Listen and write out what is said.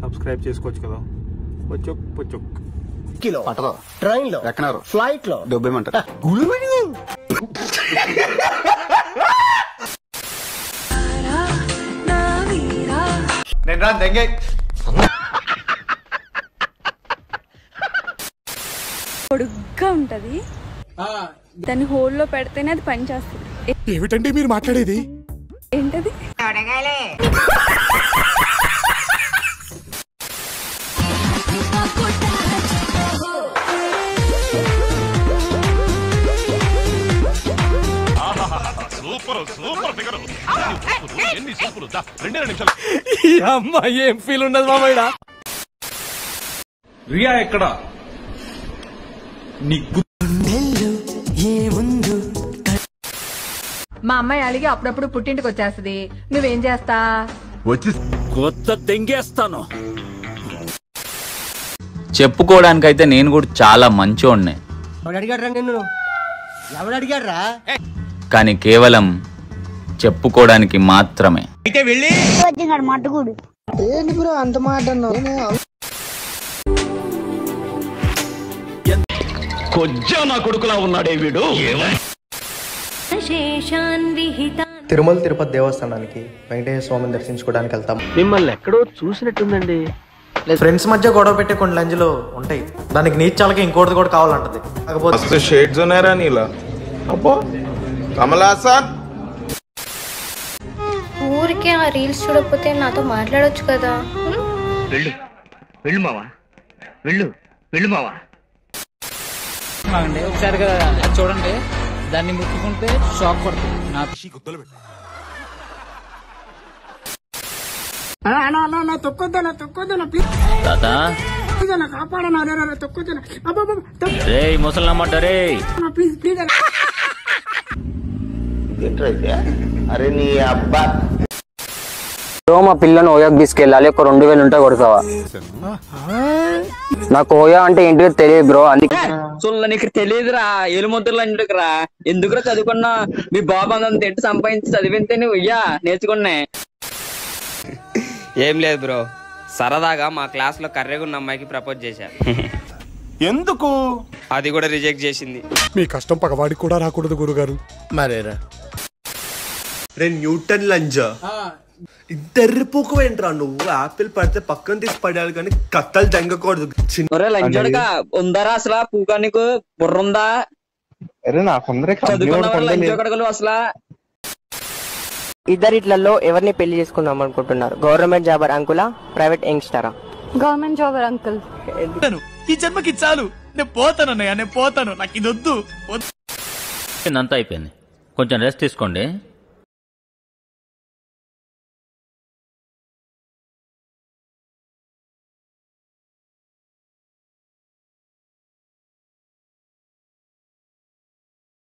Subscribe చేసుకోవచ్చు కదా. పొచ్చుక్ పొచ్చుక్ kilo train లో ఎక్కనారు ఫ్లైట్ లో డబ్బేమంటారు. నేను రా దెంగే పొడుగ్గా ఉంటది, దాన్ని హోల్ లో పెడితేనే అది పని చేస్తుంది. ఏమిటండి మీరు మాట్లాడేది? ఏంటది? ఏం ఫీల్ ఉండదు మామయ్య. రియా ఎక్కడ? మా అమ్మాయి అలిగి అప్పుడప్పుడు పుట్టింటికి వచ్చేస్తది, నువ్వేం చేస్తా? వచ్చి కొత్త తెంగేస్తాను. చెప్పుకోవడానికైతే నేను కూడా చాలా మంచోడ్నే, కానీ కేవలం చెప్పుకోవడానికి మాత్రమే. అయితే వెళ్ళి కొజ్జా నా కొడుకులా ఉన్నాడే వీడు. తిరుమల తిరుపతి దేవస్థానానికి వెంకటేశ్వర స్వామిని దర్శించుకోవడానికి వెళ్తాం. మిమ్మల్ని ఎక్కడో చూసినట్టుందండి. ఫ్రెండ్స్ మధ్య గొడవ పెట్టే కొన్ని లంజులు ఉంటాయి, దానికి నీచ్ చాలకి ఇంకోటిది కూడా కావాలంటది. కాకపోతే షేడ్స్ ఉన్నారా నీలా? అబ్బో కమలాసన్ ఊరికే ఆ రీల్స్ చూడకపోతే నాతో మాట్లాడొచ్చు కదా. వెళ్ళు వెళ్ళు మావా, వెళ్ళు వెళ్ళు మావా. ఒకసారి కదా చూడండి, దాన్ని ముట్టుకుంటే షాక్ పడుతుంది. అరే నీ అబ్బా మా పిల్లని ఓయాకి తీసుకెళ్ళాలి, ఒక 2000 ఉంటే కొడతావా? నాకు ఓయా అంటే ఏంటిదో తెలియదు బ్రో, అందుకే నీకు తెలియదురా. ఏలుముద్రలు అంటుకురా, ఎందుకురా చదువుకున్నా? మీ బాబు అంత ఎట్టు సంపాదించి చదివితే నువ్వు ఇయ్యా నేర్చుకున్నా. ఏం లేదు బ్రో, సరదాగా మా క్లాస్ లో కర్రెగున్న అమ్మాయికి ప్రపోజ్ చేశా. ఎందుకు? అది కూడా రిజెక్ట్ చేసింది. మీ కష్టం పగవాడికి కూడా రాకూడదు గురుగారు. మరేరా రే న్యూటన్ లంజా, ఇద్దరిపోకు ఏంట్రా నువ్వు? ఆపిల్ పడితే పక్కన తీసి పడాలి కానీ కత్తలు తెంగకూడదు. లంచోడుగా ఉందరా అసలు? పూగా నీకు బుర్రుందా? చదువుకున్న అసలు ఇద్దరిట్లలో ఎవరిని పెళ్లి చేసుకుందాం అనుకుంటున్నారు? గవర్నమెంట్ జాబర్ అంకులా, ప్రైవేట్ యంగ్స్టరా? Government jobber uncle. ఈ జన్మకి చాలు, నేను పోతాను అన్నయ్య, నేను పోతాను, నాకు ఇది వద్దు. అంతా అయిపోయింది, కొంచెం రెస్ట్ తీసుకోండి.